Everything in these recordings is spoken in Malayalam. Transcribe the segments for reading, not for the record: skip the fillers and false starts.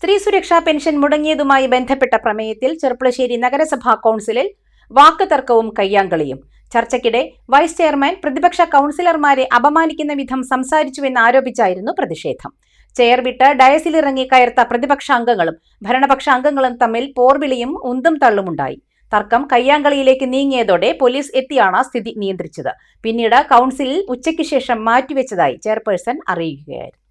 സ്ത്രീ സുരക്ഷാ പെൻഷൻ മുടങ്ങിയതുമായി ബന്ധപ്പെട്ട പ്രമേയത്തിൽ ചെർപ്പുളശ്ശേരി നഗരസഭാ കൌൺസിലിൽ വാക്കുതർക്കവും കയ്യാങ്കളിയും. ചർച്ചയ്ക്കിടെ വൈസ് ചെയർമാൻ പ്രതിപക്ഷ കൌൺസിലർമാരെ അപമാനിക്കുന്ന വിധം സംസാരിച്ചുവെന്നാരോപിച്ചായിരുന്നു പ്രതിഷേധം. ചെയർ വിട്ട് ഡയസിലിറങ്ങി കയർത്ത പ്രതിപക്ഷ അംഗങ്ങളും ഭരണപക്ഷ അംഗങ്ങളും തമ്മിൽ പോർവിളിയും ഉന്തും തള്ളുമുണ്ടായി. തർക്കം കയ്യാങ്കളിയിലേക്ക് നീങ്ങിയതോടെ പോലീസ് എത്തിയാണ് സ്ഥിതി നിയന്ത്രിച്ചത്. പിന്നീട് കൌൺസിലിൽ ഉച്ചയ്ക്ക് ശേഷം മാറ്റിവെച്ചതായി ചെയർപേഴ്സൺ അറിയിക്കുകയായിരുന്നു.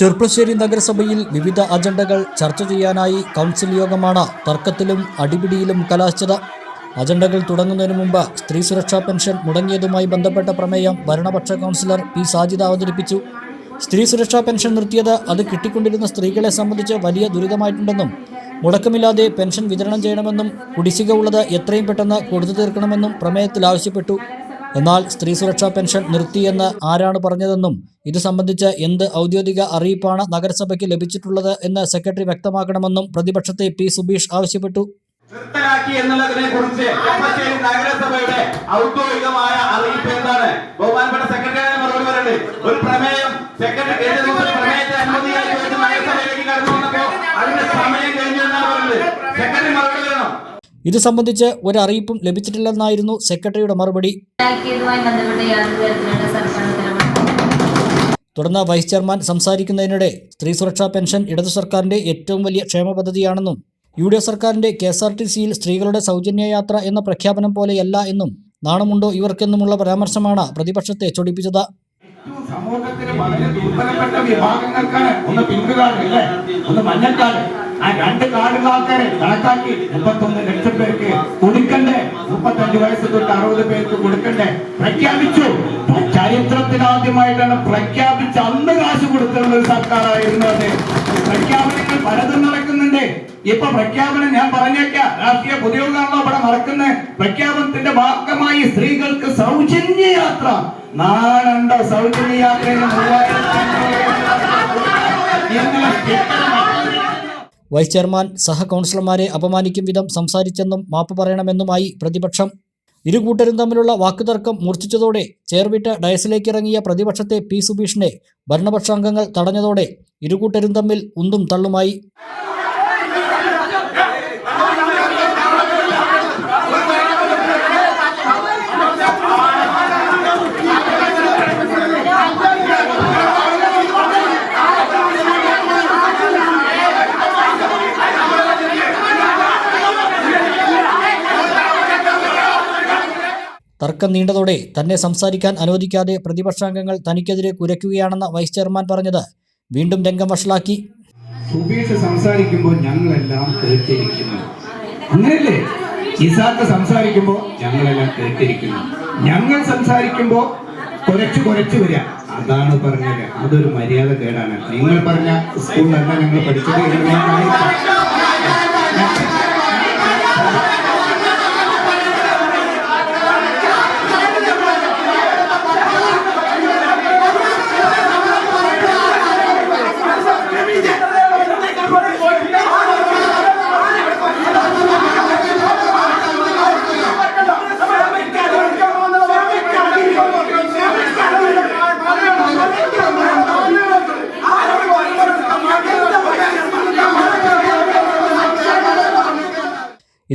ചെർപ്പുളശ്ശേരി നഗരസഭയിൽ വിവിധ അജണ്ടകൾ ചർച്ച ചെയ്യാനായി കൗൺസിൽ യോഗമാണ് തർക്കത്തിലും അടിപിടിയിലും കലാശിച്ചത്. അജണ്ടകൾ തുടങ്ങുന്നതിന് മുമ്പ് സ്ത്രീ സുരക്ഷാ പെൻഷൻ മുടങ്ങിയതുമായി ബന്ധപ്പെട്ട പ്രമേയം ഭരണപക്ഷ കൗൺസിലർ പി സാജിദ അവതരിപ്പിച്ചു. സ്ത്രീ സുരക്ഷാ പെൻഷൻ നിർത്തിയത് അത് കിട്ടിക്കൊണ്ടിരുന്ന സ്ത്രീകളെ സംബന്ധിച്ച് വലിയ ദുരിതമായിട്ടുണ്ടെന്നും മുടക്കമില്ലാതെ പെൻഷൻ വിതരണം ചെയ്യണമെന്നും കുടിശ്ശിക ഉള്ളത് എത്രയും പെട്ടെന്ന് കൊടുത്തു തീർക്കണമെന്നും പ്രമേയത്തിൽ ആവശ്യപ്പെട്ടു. എന്നാൽ സ്ത്രീ സുരക്ഷാ പെൻഷൻ നിർത്തിയെന്ന് ആരാണ് പറഞ്ഞതെന്നും ഇത് സംബന്ധിച്ച് എന്ത് ഔദ്യോഗിക അറിയിപ്പാണ് നഗരസഭയ്ക്ക് ലഭിച്ചിട്ടുള്ളത് എന്ന് സെക്രട്ടറി വ്യക്തമാക്കണമെന്നും പ്രതിപക്ഷത്തെ പി സുബീഷ് ആവശ്യപ്പെട്ടു. നിർത്തലാക്കി എന്നുള്ളതിനെ കുറിച്ച് നഗരസഭയുടെ ഔദ്യോഗികമായ അറിയിപ്പ് എന്താണ്? ബഹുമാനപ്പെട്ട സെക്രട്ടറിയുടെ മറുപടി പറയുന്നത് ഒരു പ്രമേയം സെക്രട്ടറി പ്രമേയത്തെ അനുമതിയായി നഗരസഭയിലേക്ക് കടന്നു വന്നപ്പോ അതിന്റെ സമയം കഴിഞ്ഞു എന്നാണ് പറയുന്നത്. സെക്രട്ടറി മറുപടി പറയണം. ഇത് സംബന്ധിച്ച് ഒരറിയിപ്പും ലഭിച്ചിട്ടില്ലെന്നായിരുന്നു സെക്രട്ടറിയുടെ മറുപടി. തുടർന്ന് വൈസ് ചെയർമാൻ സംസാരിക്കുന്നതിനിടെ സ്ത്രീ സുരക്ഷാ പെൻഷൻ ഇടതു സർക്കാരിന്റെ ഏറ്റവും വലിയ ക്ഷേമ പദ്ധതിയാണെന്നും UDF സർക്കാരിന്റെ KSRTCയിൽ സ്ത്രീകളുടെ സൗജന്യ യാത്ര എന്ന പ്രഖ്യാപനം പോലെയല്ല എന്നും നാണമുണ്ടോ ഇവർക്കെന്നുമുള്ള പരാമർശമാണ് പ്രതിപക്ഷത്തെ ചൊടിപ്പിച്ചത്. സമൂഹത്തിന് വളരെ ദുർബലപ്പെട്ട വിഭാഗങ്ങൾക്കാണ് ഒന്ന് പിങ്ക് കാർഡ് അല്ലേ, ഒന്ന് മഞ്ഞ കാർഡ്. ആ രണ്ട് കാർഡുള്ള ആൾക്കാരെ കണക്കാക്കി 31 ലക്ഷം പേർക്ക് കൊടുക്കണ്ടേ, 35 വയസ്സ് തൊട്ട് 60 പേർക്ക് കൊടുക്കണ്ടേ പ്രഖ്യാപിച്ചു. ചരിത്രത്തിലാദ്യമായിട്ടാണ് പ്രഖ്യാപിച്ച അന്ന് കാശ് കൊടുത്തുള്ള ഒരു സർക്കാരായിരുന്നു അത്. പ്രഖ്യാപനങ്ങൾ പലതും നടക്കുന്നുണ്ട്. ഇപ്പൊ പ്രഖ്യാപനം ഞാൻ പറഞ്ഞേക്കാം, രാഷ്ട്രീയ പൊതുയോഗമാണല്ലോ ഇവിടെ നടക്കുന്നത്. പ്രഖ്യാപനത്തിന്റെ ഭാഗമായി സ്ത്രീകൾക്ക് സൗജന്യ യാത്ര. നാളുണ്ടോ സൗജന്യ യാത്രയുടെ വൈസ് ചെയർമാൻ സഹ കൗൺസിലർമാരെ അപമാനിക്കും വിധം സംസാരിച്ചെന്നും മാപ്പ് പറയണമെന്നുമായി പ്രതിപക്ഷം. ഇരുകൂട്ടരും തമ്മിലുള്ള വാക്കുതർക്കം മൂർച്ഛിച്ചതോടെ ചെയർവിട്ട് ഡയസിലേക്കിറങ്ങിയ പ്രതിപക്ഷത്തെ പി സുബീഷിനെ ഭരണപക്ഷാംഗങ്ങൾ തടഞ്ഞതോടെ ഇരുകൂട്ടരും തമ്മിൽ ഉന്തും തള്ളുമായി. തർക്കം നീണ്ടതോടെ തന്നെ സംസാരിക്കാൻ അനുവദിക്കാതെ പ്രതിപക്ഷാംഗങ്ങൾ തനിക്കെതിരെ കുരയ്ക്കുകയാണെന്ന് വൈസ് ചെയർമാൻ പറഞ്ഞത് വീണ്ടും രംഗം വഷളാക്കി. സുബീഷ് സംസാരിക്കുമ്പോൾ ഞങ്ങളെല്ലാം കേട്ടിരിക്കുന്നു, അങ്ങനെയല്ലേ? ഇസാക്ക് സംസാരിക്കുമ്പോൾ ഞങ്ങളെല്ലാം കേട്ടിരിക്കുന്നു. ഞങ്ങൾ സംസാരിക്കുമ്പോൾ കുറച്ച് വരിക, അതാണ് പറഞ്ഞത്. അതൊരു മര്യാദ കേടാണ്. നിങ്ങൾ പറഞ്ഞ സ്കൂളിലല്ല ഞങ്ങൾ പഠിച്ചത്.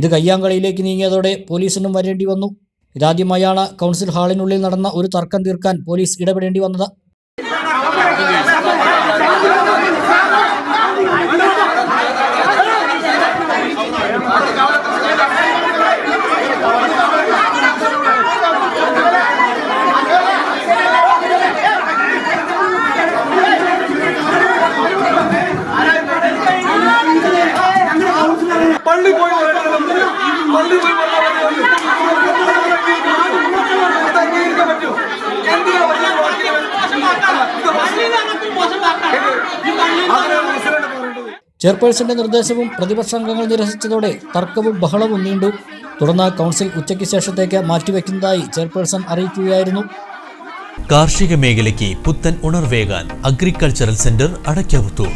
ഇത് കയ്യാങ്കളിയിലേക്ക് നീങ്ങിയതോടെ പോലീസിനും വരേണ്ടി വന്നു. ഇതാദ്യമായാണ് കൗൺസിൽ ഹാളിനുള്ളിൽ നടന്ന ഒരു തർക്കം തീർക്കാൻ പോലീസ് ഇടപെടേണ്ടി വന്നത്. ചെയർപേഴ്സന്റെ നിർദ്ദേശവും പ്രതിപക്ഷാംഗങ്ങൾ നിരസിച്ചതോടെ തർക്കവും ബഹളവും നീണ്ടു. തുടർന്ന് കൗൺസിൽ ഉച്ചയ്ക്ക് ശേഷത്തേക്ക് മാറ്റിവെക്കുന്നതായി ചെയർപേഴ്സൺ അറിയിക്കുകയായിരുന്നു. കാർഷിക മേഖലയ്ക്ക് പുത്തൻ ഉണർവേകാൻ അഗ്രികൾച്ചറൽ സെന്റർ അടയ്ക്കാവുത്തൂർ.